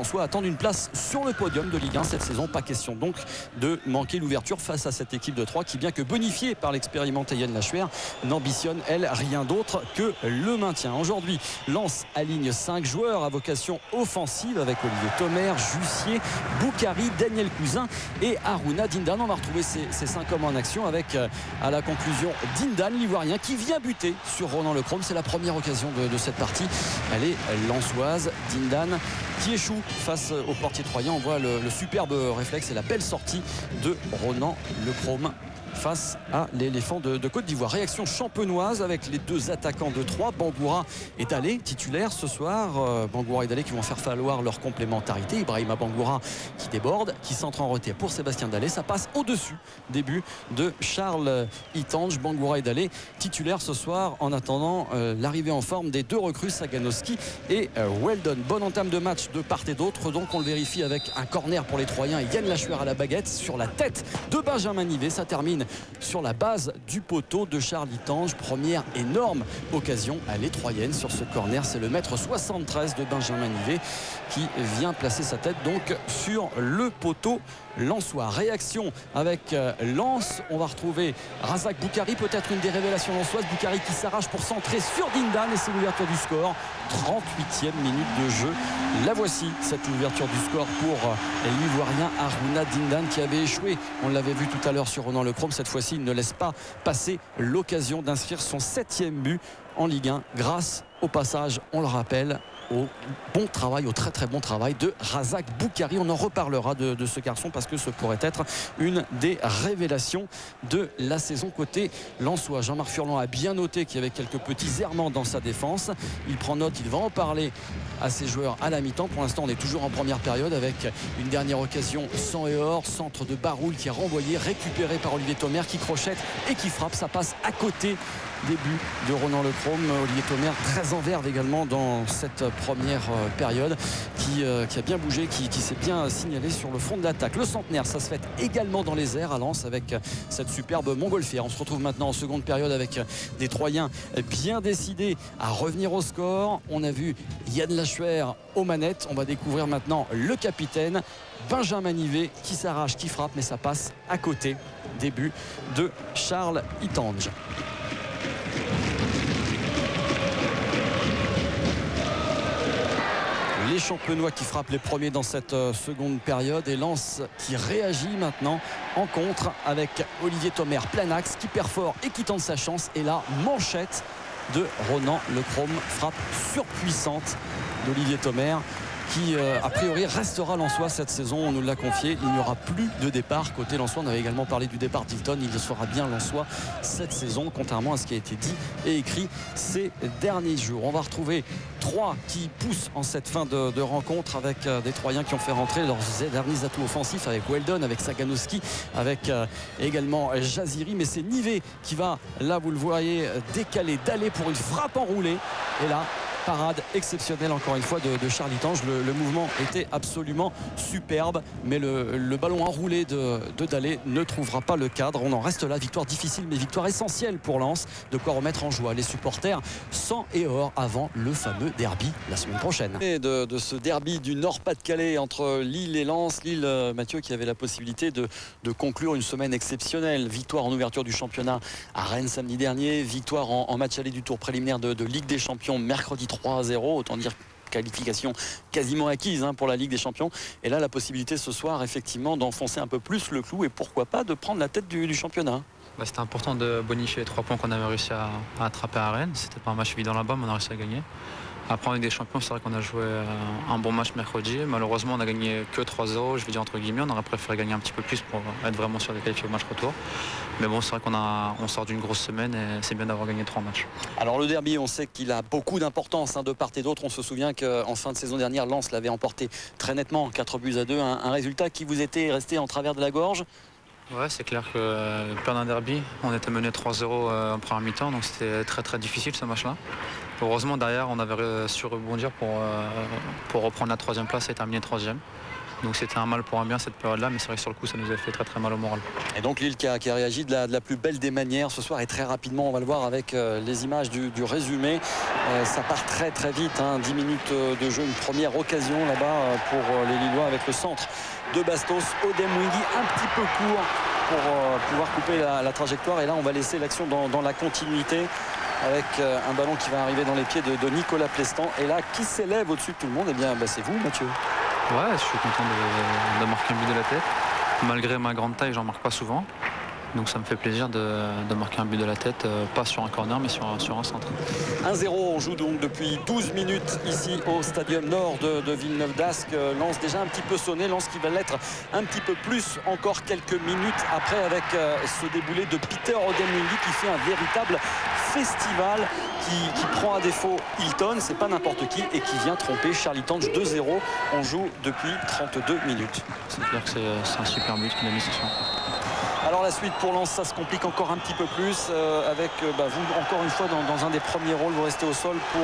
Soit attendre une place sur le podium de Ligue 1 cette saison. Pas question donc de manquer l'ouverture face à cette équipe de 3 qui, bien que bonifiée par l'expérimenté Yann Lachuer, n'ambitionne elle rien d'autre que le maintien. Aujourd'hui, Lens aligne 5 joueurs à vocation offensive avec Olivier Thomer, Jussier, Boukari, Daniel Cousin et Harouna Dindan. On va retrouver ces 5 hommes en action avec à la conclusion Dindan, l'Ivoirien, qui vient buter sur Ronan Lechrome. C'est la première occasion de cette partie. Elle est lensoise. Dindan qui échoue face au portier troyen. On voit le superbe réflexe et la belle sortie de Ronan Lechrome face à l'éléphant de Côte d'Ivoire. Réaction champenoise avec les 2 attaquants de 3, Bangoura et Dalé, titulaires ce soir. Bangoura et Dalé qui vont faire falloir leur complémentarité. Ibrahima Bangoura qui déborde, qui centre en retrait pour Sébastien Dalé. Ça passe au-dessus des buts de Charles Itange. Bangoura et Dalé titulaires ce soir en attendant l'arrivée en forme des 2 recrues, Saganowski et Weldon. Bonne entame de match de part et d'autre. Donc on le vérifie avec un corner pour les Troyens et Yann Lachuer à la baguette sur la tête de Benjamin Nivet. Ça termine sur la base du poteau de Charles Itange. Première énorme occasion à les Troyennes sur ce corner. C'est le mètre 73 de Benjamin Nivet qui vient placer sa tête donc sur le poteau lensois. Réaction avec Lens. On va retrouver Razak Boukari, peut-être une des révélations lensoises. Boukari qui s'arrache pour centrer sur Dindan et c'est l'ouverture du score. 38e minute de jeu. La voici, cette ouverture du score pour l'Ivoirien Harouna Dindan qui avait échoué. On l'avait vu tout à l'heure sur Ronan Lechrome. Cette fois-ci, il ne laisse pas passer l'occasion d'inscrire son 7e but en Ligue 1 grâce au passage, on le rappelle, au bon travail, au très très bon travail de Razak Boukari. On en reparlera de ce garçon parce que ce pourrait être une des révélations de la saison côté lensois. Jean-Marc Furlan a bien noté qu'il y avait quelques petits errements dans sa défense. Il prend note, il va en parler à ses joueurs à la mi-temps. Pour l'instant, on est toujours en première période avec une dernière occasion sans et hors. Centre de Baroul qui est renvoyé, récupéré par Olivier Thomer qui crochette et qui frappe. Ça passe à côté des buts de Ronan Lechrome. Olivier Thomer très en verve également dans cette première période qui a bien bougé, qui s'est bien signalé sur le front de l'attaque. Le centenaire, ça se fait également dans les airs à Lens avec cette superbe montgolfière. On se retrouve maintenant en seconde période avec des Troyens bien décidés à revenir au score. On a vu Yann Lachuer aux manettes. On va découvrir maintenant le capitaine Benjamin Nivet qui s'arrache, qui frappe, mais ça passe à côté des buts de Charles Itange. Les Champenois qui frappent les premiers dans cette seconde période et Lens qui réagit maintenant en contre avec Olivier Thomer plein axe qui perd fort et qui tente sa chance. Et là, manchette de Ronan Lechrome, frappe surpuissante d'Olivier Thomer qui a priori restera lensois cette saison. On nous l'a confié, il n'y aura plus de départ côté lensois. On avait également parlé du départ d'Hilton. Il sera bien lensois cette saison, contrairement à ce qui a été dit et écrit ces derniers jours. On va retrouver 3 qui poussent en cette fin de rencontre avec des Troyens qui ont fait rentrer leurs derniers atouts offensifs avec Weldon, avec Saganowski, avec également Jaziri. Mais c'est Nivet qui va, là vous le voyez, décaler, d'aller pour une frappe enroulée. Et là, parade exceptionnelle encore une fois de Charles Itange. Le mouvement était absolument superbe, mais le ballon enroulé de Dalé ne trouvera pas le cadre. On en reste là, victoire difficile mais victoire essentielle pour Lens, de quoi remettre en joie les supporters sang et or avant le fameux derby la semaine prochaine. Et de ce derby du Nord-Pas-de-Calais entre Lille et Lens. Lille, Mathieu, qui avait la possibilité de conclure une semaine exceptionnelle. Victoire en ouverture du championnat à Rennes samedi dernier, victoire en match aller du tour préliminaire de Ligue des Champions mercredi 3-0, autant dire qualification quasiment acquise pour la Ligue des Champions. Et là, la possibilité ce soir, effectivement, d'enfoncer un peu plus le clou et pourquoi pas de prendre la tête du championnat. C'était important de bonifier les 3 points qu'on avait réussi à attraper à Rennes. C'était pas un match évident là-bas, mais on a réussi à gagner. Après en Ligue des Champions, c'est vrai qu'on a joué un bon match mercredi. Malheureusement, on a gagné que 3-0, je vais dire entre guillemets. On aurait préféré gagner un petit peu plus pour être vraiment sûr de qualifier au match retour. Mais bon, c'est vrai qu'on sort d'une grosse semaine et c'est bien d'avoir gagné 3 matchs. Alors le derby, on sait qu'il a beaucoup d'importance de part et d'autre. On se souvient qu'en fin de saison dernière, Lens l'avait emporté très nettement, 4-2. Un résultat qui vous était resté en travers de la gorge. Ouais, c'est clair que perdre un derby, on était mené 3-0 en première mi-temps, donc c'était très très difficile ce match-là. Heureusement derrière, on avait su rebondir pour reprendre la 3e place et terminer 3e. Donc c'était un mal pour un bien cette période-là, mais c'est vrai que sur le coup ça nous a fait très très mal au moral. Et donc Lille qui a réagi de la plus belle des manières ce soir et très rapidement, on va le voir avec les images du résumé. Ça part très très vite, 10 minutes de jeu, une première occasion là-bas pour les Lillois avec le centre de Bastos. Odem Wingui un petit peu court pour pouvoir couper la trajectoire, et là on va laisser l'action dans la continuité avec un ballon qui va arriver dans les pieds de Nicolas Plestan, et là qui s'élève au-dessus de tout le monde, et bien c'est vous, Mathieu. Ouais, je suis content de marquer un but de la tête. Malgré ma grande taille, j'en marque pas souvent. Donc ça me fait plaisir de marquer un but de la tête, pas sur un corner mais sur un centre. 1-0, on joue donc depuis 12 minutes ici au Stadium Nord de Villeneuve d'Ascq. Lens déjà un petit peu sonné, Lens qui va l'être un petit peu plus encore quelques minutes après, avec ce déboulé de Peter Odem Wingui qui fait un véritable festival, qui prend à défaut Hilton, c'est pas n'importe qui, et qui vient tromper Charlie Tange. 2-0, on joue depuis 32 minutes. C'est clair que c'est un super but qu'il a mis ce soir. Alors la suite pour Lens, ça se complique encore un petit peu plus avec vous encore une fois dans un des premiers rôles, vous restez au sol pour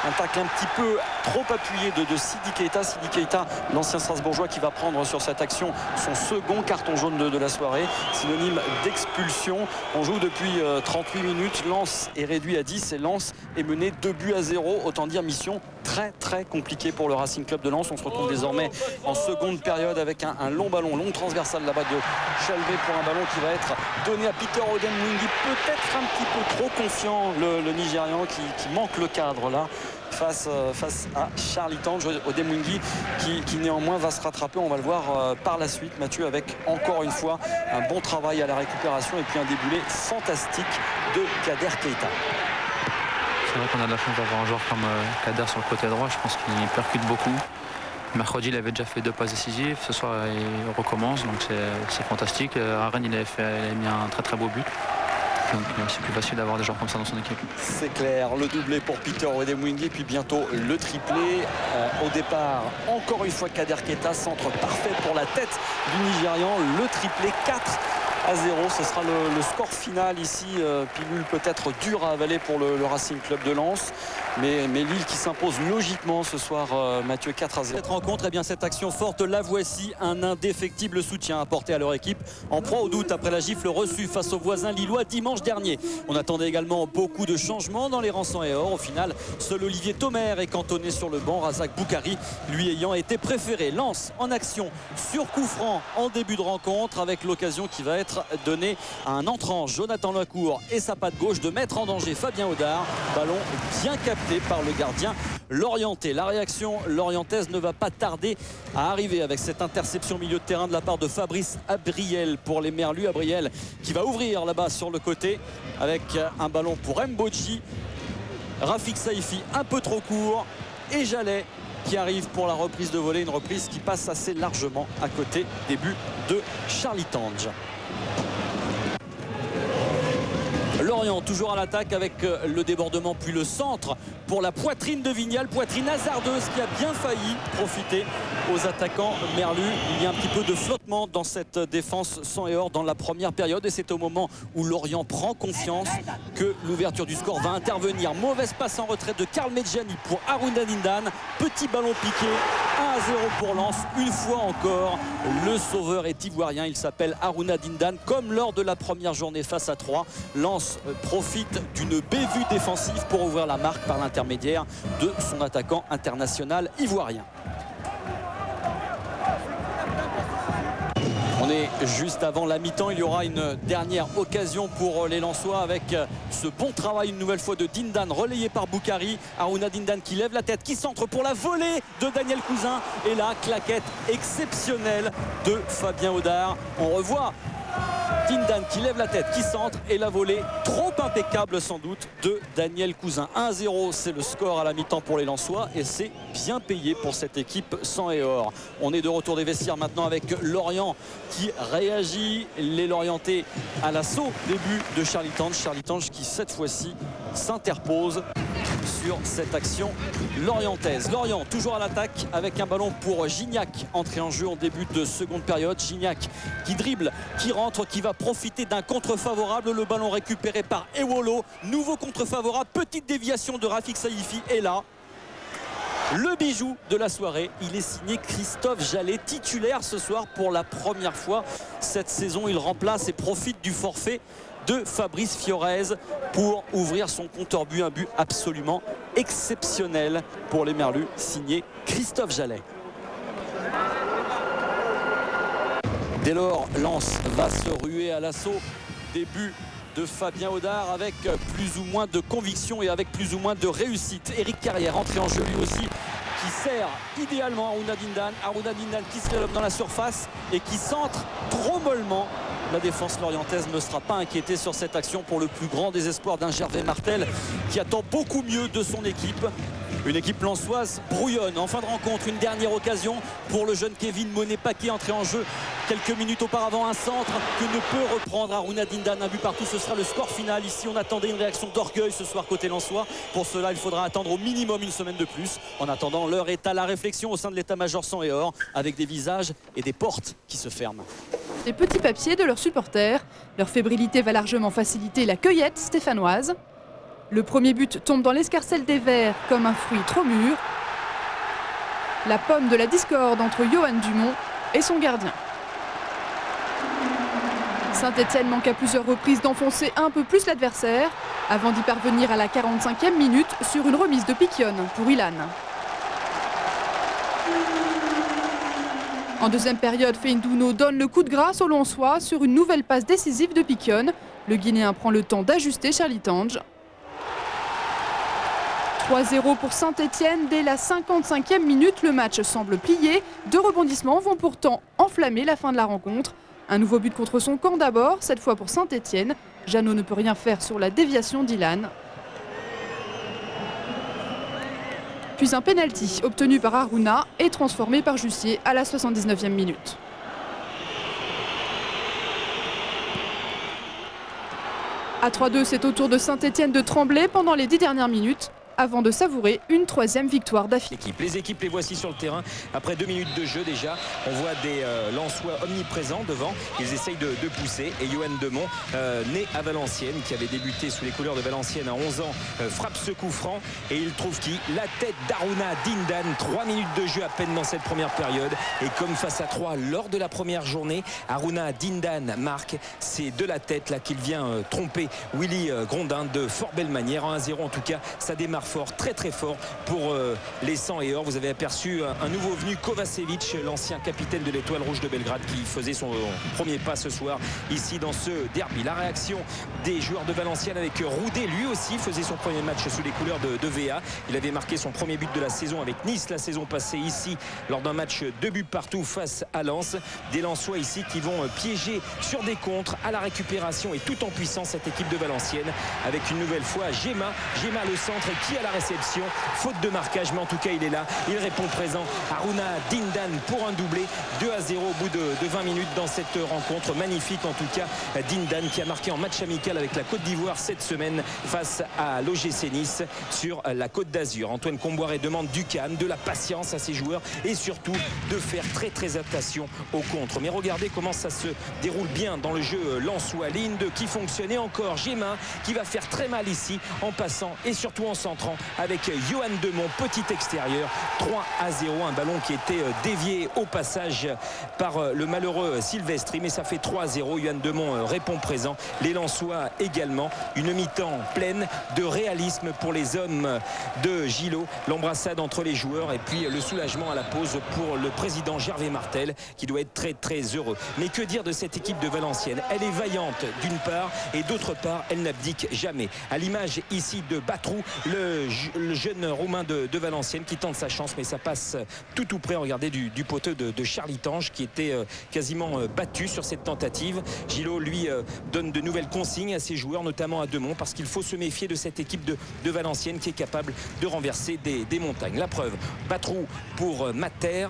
un tacle un petit peu trop appuyé de Sidi Keita. Sidi Keita, l'ancien Strasbourgeois, qui va prendre sur cette action son second carton jaune de la soirée, synonyme d'expulsion. On joue depuis 38 minutes, Lens est réduit à 10 et Lens est mené 2-0. Autant dire mission très très compliquée pour le Racing Club de Lens. On se retrouve désormais en seconde période avec un long ballon, long transversal là-bas de Chalvet pour un ballon qui va être donné à Peter Odem Wingui, peut-être un petit peu trop confiant, le Nigérian qui manque le cadre là face à Charlie Tange. Odem Wingui qui néanmoins va se rattraper, on va le voir par la suite, Mathieu, avec encore une fois un bon travail à la récupération et puis un déboulé fantastique de Kader Keita. C'est vrai qu'on a de la chance d'avoir un joueur comme Kader sur le côté droit. Je pense qu'il percute beaucoup. Mercredi, il avait déjà fait 2 passes décisives. Ce soir, il recommence, donc c'est fantastique. À Rennes, il avait mis un très très beau but. Donc c'est plus facile d'avoir des joueurs comme ça dans son équipe. C'est clair, le doublé pour Peter Odem Wingui, puis bientôt le triplé. Au départ, encore une fois Kader Keita, centre parfait pour la tête du Nigérian. Le triplé, 4-0, ce sera le score final ici. Pilule peut-être dur à avaler pour le Racing Club de Lens, mais Lille qui s'impose logiquement ce soir, Mathieu, 4-0. Cette rencontre, cette action forte, la voici, un indéfectible soutien apporté à leur équipe en proie au doute après la gifle reçue face aux voisins lillois dimanche dernier. On attendait également beaucoup de changements dans les rangs sang et or. Au final, seul Olivier Thomer est cantonné sur le banc, Razak Boukari lui ayant été préféré. Lens en action sur coup franc en début de rencontre, avec l'occasion qui va être donnée à un entrant, Jonathan Lacour, et sa patte gauche de mettre en danger Fabien Audard. Ballon bien capté par le gardien lorientais. La réaction lorientaise ne va pas tarder à arriver avec cette interception milieu de terrain de la part de Fabrice Abriel pour les Merlus. Abriel qui va ouvrir là-bas sur le côté avec un ballon pour Mbodji. Rafik Saifi un peu trop court et Jallet qui arrive pour la reprise de volée, une reprise qui passe assez largement à côté des buts de Charlie Tange. Lorient toujours à l'attaque avec le débordement puis le centre pour la poitrine de Vignal, poitrine hasardeuse qui a bien failli profiter aux attaquants merlus. Il y a un petit peu de flottement dans cette défense sang et or dans la première période, et c'est au moment où Lorient prend confiance que l'ouverture du score va intervenir. Mauvaise passe en retrait de Karl Medjani pour Harouna Dindan, petit ballon piqué, 1-0 pour Lens. Une fois encore, le sauveur est ivoirien, il s'appelle Harouna Dindan, comme lors de la première journée face à 3. Lens profite d'une bévue défensive pour ouvrir la marque par l'intermédiaire de son attaquant international ivoirien. On est juste avant la mi-temps, il y aura une dernière occasion pour les Lensois avec ce bon travail une nouvelle fois de Dindan, relayé par Boukari. Harouna Dindan qui lève la tête, qui centre pour la volée de Daniel Cousin, et là claquette exceptionnelle de Fabien Audard. On revoit Dindan qui lève la tête, qui centre, et la volée trop impeccable sans doute de Daniel Cousin. 1-0, c'est le score à la mi-temps pour les Lensois, et c'est bien payé pour cette équipe sang et or. On est de retour des vestiaires maintenant avec Lorient qui réagit, les Lorientais à l'assaut début de Charlie Tange. Charlie Tange qui cette fois-ci s'interpose sur cette action lorientaise. Lorient toujours à l'attaque avec un ballon pour Gignac, entré en jeu en début de seconde période. Gignac qui dribble, qui rentre, qui va profiter d'un contre favorable. Le ballon récupéré par Ewolo, nouveau contre favorable, petite déviation de Rafik Saifi, et là Le bijou de la soirée, il est signé Christophe Jallet, titulaire ce soir pour la première fois cette saison. Il remplace et profite du forfait de Fabrice Fiorez pour ouvrir son compteur but. Un but absolument exceptionnel pour les Merlus, signé Christophe Jallet. Dès lors, Lens va se ruer à l'assaut. Début de Fabien Audard avec plus ou moins de conviction et avec plus ou moins de réussite. Éric Carrière entré en jeu lui aussi, qui sert idéalement Haruna Dindan. Haruna Dindan qui se développe dans la surface et qui centre trop mollement. La défense lorientaise ne sera pas inquiétée sur cette action pour le plus grand désespoir d'un Gervais Martel qui attend beaucoup mieux de son équipe. Une équipe lensoise brouillonne en fin de rencontre. Une dernière occasion pour le jeune Kevin Monet-Paquet entré en jeu quelques minutes auparavant. Un centre que ne peut reprendre Haruna Dindan. Un but partout, ce sera le score final. Ici on attendait une réaction d'orgueil ce soir côté lensois. Pour cela il faudra attendre au minimum une semaine de plus. En attendant, l'heure est à la réflexion au sein de l'état-major sang et or, avec des visages et des portes qui se ferment. Les petits papiers de leurs supporters. Leur fébrilité va largement faciliter la cueillette stéphanoise. Le premier but tombe dans l'escarcelle des Verts comme un fruit trop mûr. La pomme de la discorde entre Johan Dumont et son gardien. Saint-Etienne manque à plusieurs reprises d'enfoncer un peu plus l'adversaire avant d'y parvenir à la 45e minute sur une remise de Piquion pour Ilan. En deuxième période, Feindouno donne le coup de grâce aux Lensois sur une nouvelle passe décisive de Piquion. Le Guinéen prend le temps d'ajuster Charlie Tange. 3-0 pour Saint-Etienne. Dès la 55e minute, le match semble plié. Deux rebondissements vont pourtant enflammer la fin de la rencontre. Un nouveau but contre son camp d'abord, cette fois pour Saint-Etienne. Jeannot ne peut rien faire sur la déviation d'Ilan. Puis un pénalty obtenu par Haruna et transformé par Jussier à la 79e minute. À 3-2, c'est au tour de Saint-Etienne de trembler pendant les 10 dernières minutes, avant de savourer une troisième victoire d'affilée. Les équipes les voici sur le terrain après 2 minutes de jeu déjà. On voit des Lensois omniprésents devant. Ils essayent de pousser. Et Johan Demont, né à Valenciennes, qui avait débuté sous les couleurs de Valenciennes à 11 ans, frappe ce coup franc. Et il trouve qui? La tête d'Haruna Dindan. 3 minutes de jeu à peine dans cette première période. Et comme face à 3 lors de la première journée, Haruna Dindan marque. C'est de la tête là qu'il vient tromper Willy Grondin de fort belle manière. En 1-0 en tout cas, ça démarre fort, très très fort pour les 100 et or. Vous avez aperçu un nouveau venu, Kovacevic, l'ancien capitaine de l'Étoile Rouge de Belgrade, qui faisait son premier pas ce soir ici dans ce derby. La réaction des joueurs de Valenciennes avec Roudet, lui aussi faisait son premier match sous les couleurs de VA. Il avait marqué son premier but de la saison avec Nice la saison passée ici lors d'un match 2 buts partout face à Lens. Des Lensois ici qui vont piéger sur des contres à la récupération et tout en puissance cette équipe de Valenciennes avec une nouvelle fois Géma le centre et qui à la réception, faute de marquage, mais en tout cas il est là, il répond présent. Haruna Dindan pour un doublé, 2-0 au bout de 20 minutes dans cette rencontre. Magnifique en tout cas, Dindan qui a marqué en match amical avec la Côte d'Ivoire cette semaine face à l'OGC Nice sur la Côte d'Azur. Antoine Comboiré demande du calme, de la patience à ses joueurs et surtout de faire très attention aux contres. Mais regardez comment ça se déroule bien dans le jeu lensois. Ligne 2 qui fonctionne et encore Géma qui va faire très mal ici en passant et surtout en centrant avec Johan Demont, petit extérieur. 3-0, un ballon qui était dévié au passage par le malheureux Silvestri, mais ça fait 3-0. Johan Demont répond présent, les Lensois également. Une mi-temps pleine de réalisme pour les hommes de Gillot, l'embrassade entre les joueurs et puis le soulagement à la pause pour le président Gervais Martel qui doit être très heureux. Mais que dire de cette équipe de Valenciennes? Elle est vaillante d'une part et d'autre part elle n'abdique jamais, à l'image ici de Batrou, le jeune Roumain de Valenciennes qui tente sa chance, mais ça passe tout près. Regardez du poteau de Charlie Tange qui était quasiment battu sur cette tentative. Gillot lui donne de nouvelles consignes à ses joueurs, notamment à Demont, parce qu'il faut se méfier de cette équipe de Valenciennes qui est capable de renverser des montagnes. La preuve, Batrou pour Mater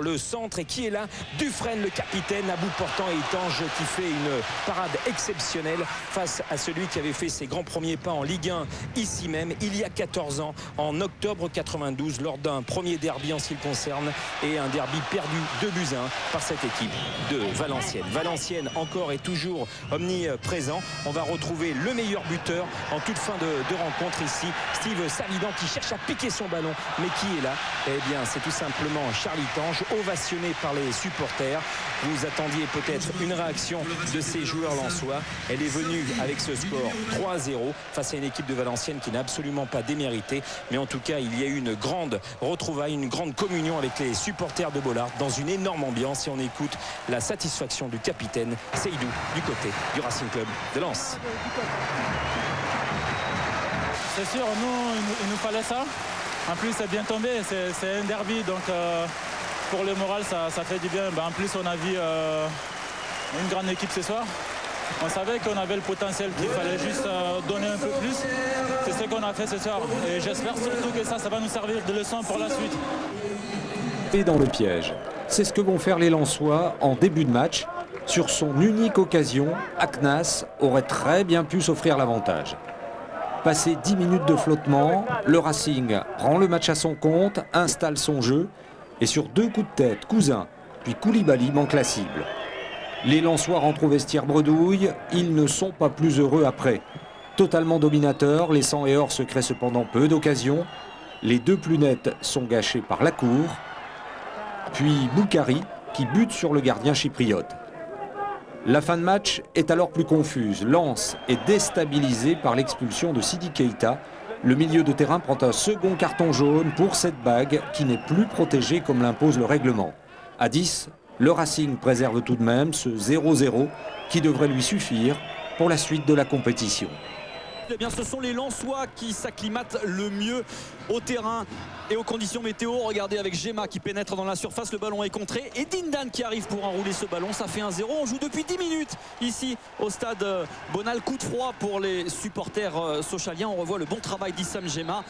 le centre, et qui est là? Dufresne, le capitaine, à bout portant, et Tange qui fait une parade exceptionnelle face à celui qui avait fait ses grands premiers pas en Ligue 1 ici même il il y a 14 ans, en octobre 92, lors d'un premier derby en ce qui le concerne, et un derby perdu 2-1 par cette équipe de Valenciennes. Valenciennes encore et toujours omniprésent. On va retrouver le meilleur buteur en toute fin de rencontre ici, Steve Savidan, qui cherche à piquer son ballon, mais qui est là? Eh bien, c'est tout simplement Charlie Tange, ovationné par les supporters. Vous attendiez peut-être une réaction de ces joueurs lensois. Elle est venue avec ce score 3-0 face à une équipe de Valenciennes qui n'a absolument pas démérité, mais en tout cas il y a eu une grande retrouvaille, une grande communion avec les supporters de Bollaert dans une énorme ambiance, et on écoute la satisfaction du capitaine Seydou du côté du Racing Club de Lens. C'est sûr, il nous fallait ça. En plus c'est bien tombé, c'est un derby, donc pour le moral ça fait du bien. En plus on a vu une grande équipe ce soir. On savait qu'on avait le potentiel, qu'il fallait juste donner un peu plus. C'est ce qu'on a fait ce soir. Et j'espère surtout que ça va nous servir de leçon pour la suite. Et dans le piège, c'est ce que vont faire les Lensois en début de match. Sur son unique occasion, Aknas aurait très bien pu s'offrir l'avantage. Passé 10 minutes de flottement, le Racing prend le match à son compte, installe son jeu. Et sur 2 coups de tête, Cousin puis Koulibaly manque la cible. Les Lensois rentrent au vestiaire bredouille, ils ne sont pas plus heureux après. Totalement dominateurs, les 100 et or se créent cependant peu d'occasions. Les 2 plus nets sont gâchés par la cour. Puis Boukari qui bute sur le gardien chypriote. La fin de match est alors plus confuse. Lens est déstabilisé par l'expulsion de Sidi Keita. Le milieu de terrain prend un second carton jaune pour cette bague qui n'est plus protégée comme l'impose le règlement. À 10, le Racing préserve tout de même ce 0-0 qui devrait lui suffire pour la suite de la compétition. Eh bien, ce sont les Lensois qui s'acclimatent le mieux au terrain et aux conditions météo. Regardez avec Gemma qui pénètre dans la surface, le ballon est contré et Dindan qui arrive pour enrouler ce ballon. Ça fait 1-0, on joue depuis 10 minutes ici au stade Bonal. Coup de froid pour les supporters sochaliens. On revoit le bon travail d'Issam Gemma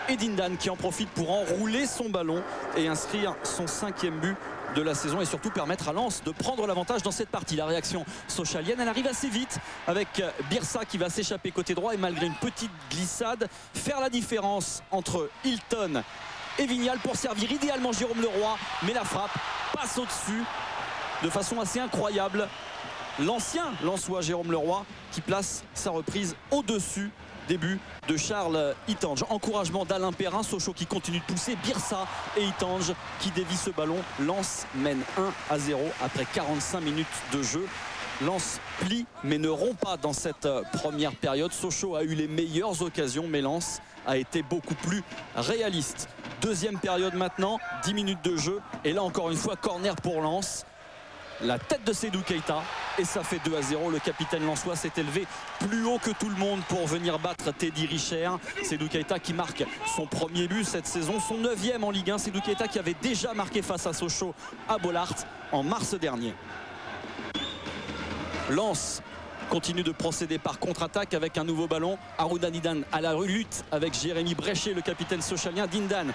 et Dindan qui en profite pour enrouler son ballon et inscrire son 5e but de la saison, et surtout permettre à Lens de prendre l'avantage dans cette partie. La réaction sochalienne, elle arrive assez vite avec Birsa qui va s'échapper côté droit et malgré une petite glissade faire la différence entre Hilton et Vignal pour servir idéalement Jérôme Leroy, mais la frappe passe au-dessus de façon assez incroyable. L'ancien Lensois Jérôme Leroy qui place sa reprise au-dessus des buts de Charles Itange. Encouragement d'Alain Perrin, Sochaux qui continue de pousser, Birsa et Itange qui dévient ce ballon. Lens mène 1-0 après 45 minutes de jeu. Lens plie mais ne rompt pas dans cette première période. Sochaux a eu les meilleures occasions, mais Lens a été beaucoup plus réaliste. Deuxième période maintenant, 10 minutes de jeu et là encore une fois corner pour Lens. La tête de Seydou Keita et ça fait 2-0. Le capitaine lensois s'est élevé plus haut que tout le monde pour venir battre Teddy Richer. Seydou Keita qui marque son premier but cette saison, son 9e en Ligue 1. Seydou Keita qui avait déjà marqué face à Sochaux à Bollaert en mars dernier. Lens continue de procéder par contre-attaque avec un nouveau ballon. Harouna Dindan à la lutte avec Jérémy Bréchet, le capitaine sochalien. Dindan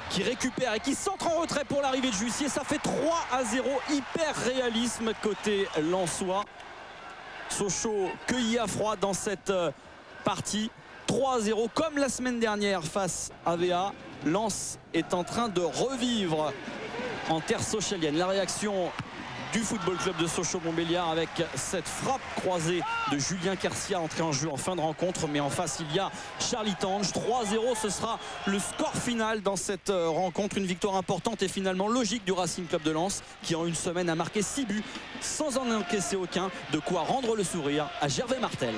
qui récupère et qui centre en retrait pour l'arrivée de Jussier. Ça fait 3-0, hyper réalisme côté lensois. Sochaux cueilli à froid dans cette partie. 3-0 comme la semaine dernière face à VA. Lens est en train de revivre en terre sochalienne. La réaction du Football Club de Sochaux-Montbéliard avec cette frappe croisée de Julien Quercia entré en jeu en fin de rencontre, mais en face il y a Charlie Tange. 3-0, ce sera le score final dans cette rencontre, une victoire importante et finalement logique du Racing Club de Lens qui en une semaine a marqué 6 buts sans en encaisser aucun, de quoi rendre le sourire à Gervais Martel.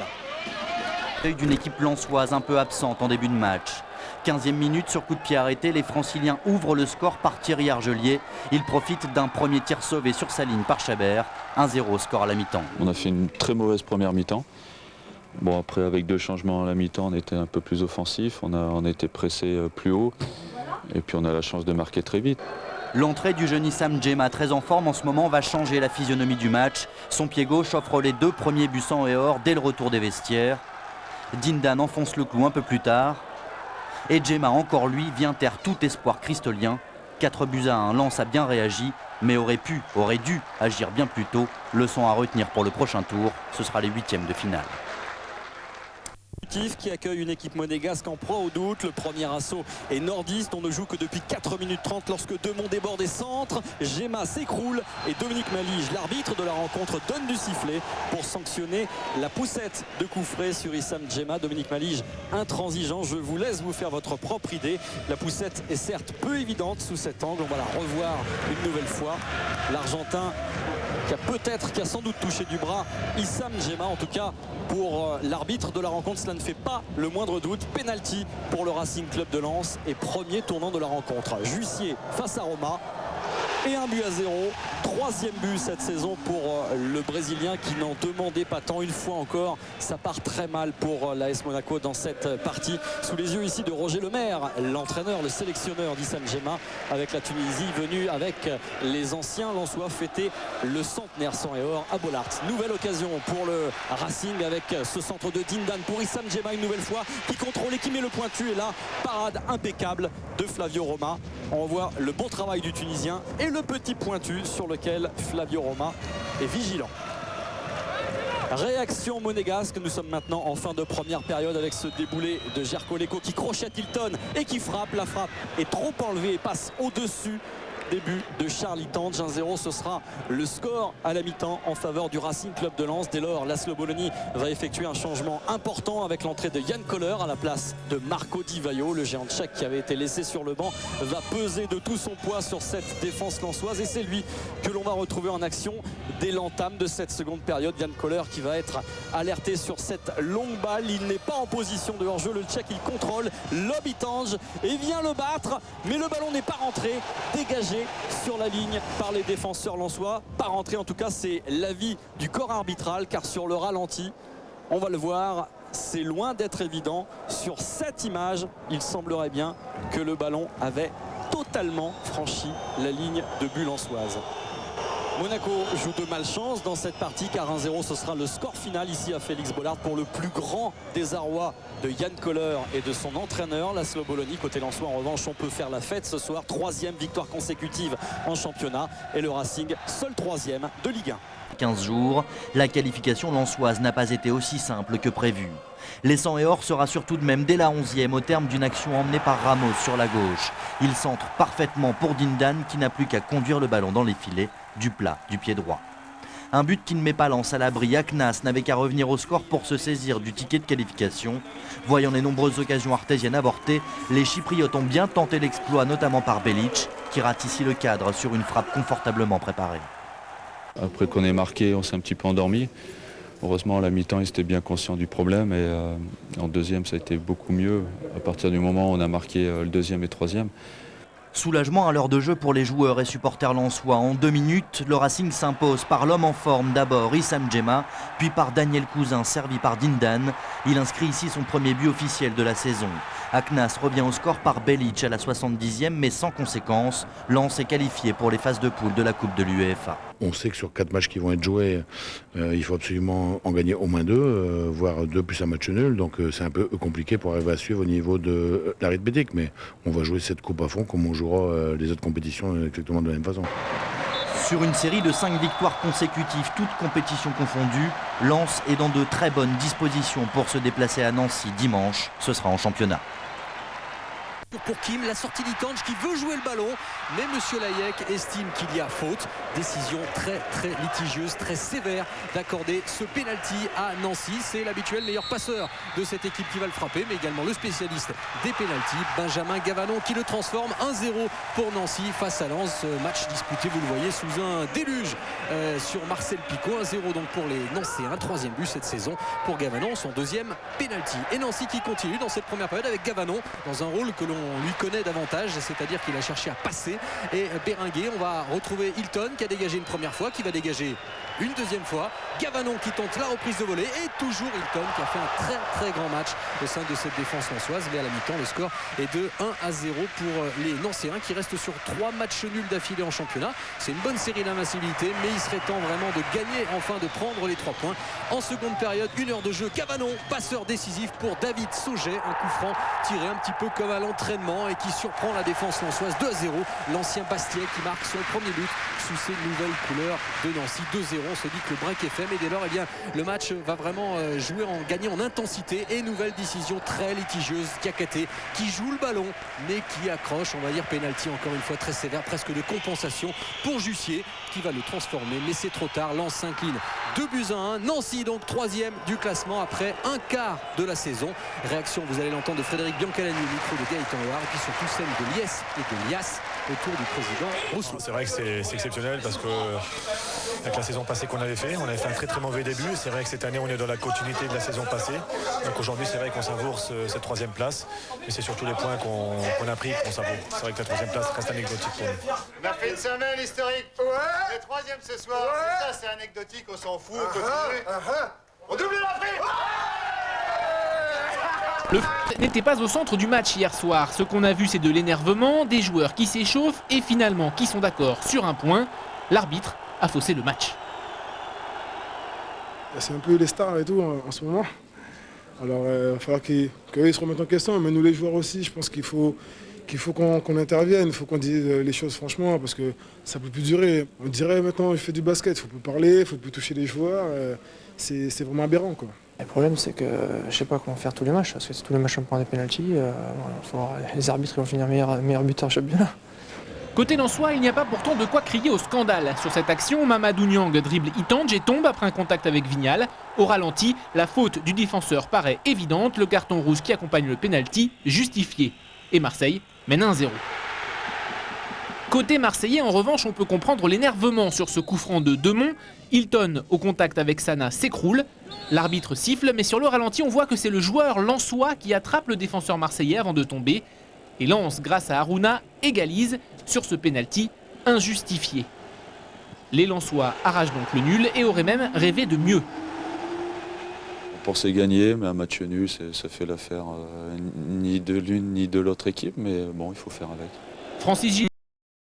D'une équipe lensoise un peu absente en début de match. 15e minute, sur coup de pied arrêté, les Franciliens ouvrent le score par Thierry Argelier. Il profite d'un premier tir sauvé sur sa ligne par Chabert. 1-0 score à la mi-temps. On a fait une très mauvaise première mi-temps. Bon, après, avec 2 changements à la mi-temps, on était un peu plus offensif. On a été pressé plus haut. Et puis on a la chance de marquer très vite. L'entrée du jeune Issam Djema, très en forme en ce moment, va changer la physionomie du match. Son pied gauche offre les 2 premiers buts sans et hors dès le retour des vestiaires. Dindan enfonce le clou un peu plus tard. Et Djema, encore lui, vient taire tout espoir cristolien. 4-1, Lens a bien réagi, mais aurait dû agir bien plus tôt. Leçon à retenir pour le prochain tour, ce sera les 8e de finale. sportif qui accueille une équipe monégasque en proie au doute. Le premier assaut est nordiste. On ne joue que depuis 4 minutes 30 lorsque Demont déborde et centre. Gemma s'écroule et Dominique Malige, l'arbitre de la rencontre, donne du sifflet pour sanctionner la poussette de coup frais sur Issam Gemma. Dominique Malige, intransigeant. Je vous laisse vous faire votre propre idée. La poussette est certes peu évidente sous cet angle. On va la revoir une nouvelle fois. L'Argentin qui a sans doute touché du bras Issam Gemma. En tout cas, pour l'arbitre de la rencontre, cela ne fait pas le moindre doute. Penalty pour le Racing Club de Lens et premier tournant de la rencontre. Jussier face à Roma. Et 1-0. Troisième but cette saison pour le Brésilien qui n'en demandait pas tant. Une fois encore, ça part très mal pour l'AS Monaco dans cette partie. Sous les yeux ici de Roger Lemaire, l'entraîneur, le sélectionneur d'Issam Gemma, avec la Tunisie venue avec les anciens lensois fêter le centenaire sang et or à Bollaert. Nouvelle occasion pour le Racing avec ce centre de Dindan pour Issam Gemma une nouvelle fois qui contrôle et qui met le pointu. Et là, parade impeccable de Flavio Roma. On voit le bon travail du Tunisien et le petit pointu sur lequel Flavio Roma est vigilant. Réaction monégasque. Nous sommes maintenant en fin de première période avec ce déboulé de Jerko Leko qui crochette Hilton et qui frappe. La frappe est trop enlevée et passe au-dessus. Début de Charlie Tange. 1-0, ce sera le score à la mi-temps en faveur du Racing Club de Lens. Dès lors, Laszlo Bologna va effectuer un changement important avec l'entrée de Yann Koller à la place de Marco Di Vaio. Le géant tchèque qui avait été laissé sur le banc va peser de tout son poids sur cette défense lensoise et c'est lui que l'on va retrouver en action dès l'entame de cette seconde période. Yann Koller qui va être alerté sur cette longue balle. Il n'est pas en position de hors-jeu. Le tchèque, il contrôle. Lob Tange et vient le battre, mais le ballon n'est pas rentré. Dégagé sur la ligne par les défenseurs lensois. Pas rentré, en tout cas c'est l'avis du corps arbitral, car sur le ralenti, on va le voir, c'est loin d'être évident. Sur cette image, il semblerait bien que le ballon avait totalement franchi la ligne de but lensoise. Monaco joue de malchance dans cette partie car 1-0 ce sera le score final ici à Félix Bollaert pour le plus grand désarroi de Yann Koller et de son entraîneur Laszlo Bologna. Côté lensois en revanche on peut faire la fête ce soir. 3e victoire consécutive en championnat et le Racing seul 3e de Ligue 1. 15 jours, la qualification lensoise n'a pas été aussi simple que prévu. Les 100 et or sera surtout de même dès la 11e au terme d'une action emmenée par Ramos sur la gauche. Il centre parfaitement pour Dindan qui n'a plus qu'à conduire le ballon dans les filets du plat du pied droit. Un but qui ne met pas Lens à l'abri. Aknas n'avait qu'à revenir au score pour se saisir du ticket de qualification. Voyant les nombreuses occasions artésiennes avortées, les Chypriotes ont bien tenté l'exploit, notamment par Belic, qui rate ici le cadre sur une frappe confortablement préparée. Après qu'on ait marqué, on s'est un petit peu endormi. Heureusement, à la mi-temps, ils étaient bien conscients du problème et en deuxième, ça a été beaucoup mieux. À partir du moment où on a marqué le deuxième et troisième. Soulagement à l'heure de jeu pour les joueurs et supporters lensois. En 2 minutes, le Racing s'impose par l'homme en forme d'abord Issam Gemma, puis par Daniel Cousin servi par Dindan. Il inscrit ici son premier but officiel de la saison. Aknas revient au score par Belic à la 70e mais sans conséquence. Lens est qualifié pour les phases de poule de la Coupe de l'UEFA. On sait que sur 4 matchs qui vont être joués, il faut absolument en gagner au moins 2, voire 2 plus un match nul. Donc c'est un peu compliqué pour arriver à suivre au niveau de l'arithmétique. Mais on va jouer cette coupe à fond comme on jouera les autres compétitions exactement de la même façon. Sur une série de 5 victoires consécutives, toutes compétitions confondues, Lens est dans de très bonnes dispositions pour se déplacer à Nancy dimanche. Ce sera en championnat. Pour Kim, la sortie d'Itange qui veut jouer le ballon, mais Monsieur Layek estime qu'il y a faute. Décision très litigieuse, très sévère d'accorder ce pénalty à Nancy. C'est l'habituel meilleur passeur de cette équipe qui va le frapper, mais également le spécialiste des pénaltys, Benjamin Gavanon, qui le transforme. 1-0 pour Nancy face à Lens. Match disputé, vous le voyez, sous un déluge sur Marcel Picot. 1-0 donc pour les Nancéens. 3e but cette saison pour Gavanon, son 2e pénalty. Et Nancy qui continue dans cette première période avec Gavanon dans un rôle que l'on lui connaît davantage, c'est-à-dire qu'il a cherché à passer et béringuer. On va retrouver Hilton qui a dégagé une première fois, qui va dégager une deuxième fois. Gavanon qui tente la reprise de volée et toujours Hilton qui a fait un très grand match au sein de cette défense lensoise. Mais à la mi-temps, le score est de 1-0 pour les Nancéens qui restent sur 3 matchs nuls d'affilée en championnat. C'est une bonne série d'invincibilité, mais il serait temps vraiment de gagner, enfin de prendre les 3 points. En seconde période, 1 heure de jeu. Gavanon, passeur décisif pour David Sauget. Un coup franc tiré un petit peu comme à l'entraînement sereinement et qui surprend la défense lensoise 2-0. L'ancien Bastiais qui marque son premier but sous ses nouvelles couleurs de Nancy. 2-0, on se dit que le break est fait, mais dès lors, eh bien, le match va vraiment gagner en intensité. Et nouvelle décision très litigieuse, Diakhaté qui joue le ballon mais qui accroche, on va dire pénalty encore une fois très sévère, presque de compensation pour Jussier qui va le transformer, mais c'est trop tard. Lens s'incline 2-1. Nancy donc 3e du classement après un quart de la saison. Réaction, vous allez l'entendre, de Frédéric Biancalani au micro de Gaëtan Loire, et puis surtout celle de Liès et de Lias autour du président Rousseau. C'est vrai que c'est exceptionnel parce que avec la saison passée qu'on avait fait un très très mauvais début. C'est vrai que cette année on est dans la continuité de la saison passée. Donc aujourd'hui c'est vrai qu'on savoure cette 3e place, mais c'est surtout les points qu'on a pris qu'on savoure. C'est vrai que la 3e place reste anecdotique pour nous. On a fait une semaine historique. Ouais. Le 3e ce soir. Ouais. Ça c'est anecdotique, on s'en fout. On double la prix. Le foot n'était pas au centre du match hier soir. Ce qu'on a vu, c'est de l'énervement, des joueurs qui s'échauffent et finalement qui sont d'accord sur un point. L'arbitre a faussé le match. C'est un peu les stars et tout en ce moment. Alors il va falloir qu'ils se remettent en question, mais nous les joueurs aussi, je pense qu'il faut qu'on intervienne, il faut qu'on dise les choses franchement, parce que ça ne peut plus durer. On dirait maintenant, je fais du basket, il ne faut plus parler, il ne faut plus toucher les joueurs. C'est vraiment aberrant, quoi. Le problème, c'est que je ne sais pas comment faire tous les matchs, parce que si tous les matchs on prend des pénaltys, les arbitres vont finir meilleur buteur championnat. Côté lensois, il n'y a pas pourtant de quoi crier au scandale. Sur cette action, Mamadou Niang dribble Itange et tombe après un contact avec Vignal. Au ralenti, la faute du défenseur paraît évidente, le carton rouge qui accompagne le pénalty justifié. Et Marseille mène 1-0. Côté marseillais, en revanche, on peut comprendre l'énervement sur ce coup franc de Demont. Hilton, au contact avec Sana, s'écroule. L'arbitre siffle, mais sur le ralenti, on voit que c'est le joueur lensois qui attrape le défenseur marseillais avant de tomber. Et Lens, grâce à Harouna, égalise sur ce pénalty injustifié. Les Lensois arrachent donc le nul et auraient même rêvé de mieux. On pensait gagner, mais un match nul, ça fait l'affaire ni de l'une ni de l'autre équipe, mais bon, il faut faire avec. Francis Gilles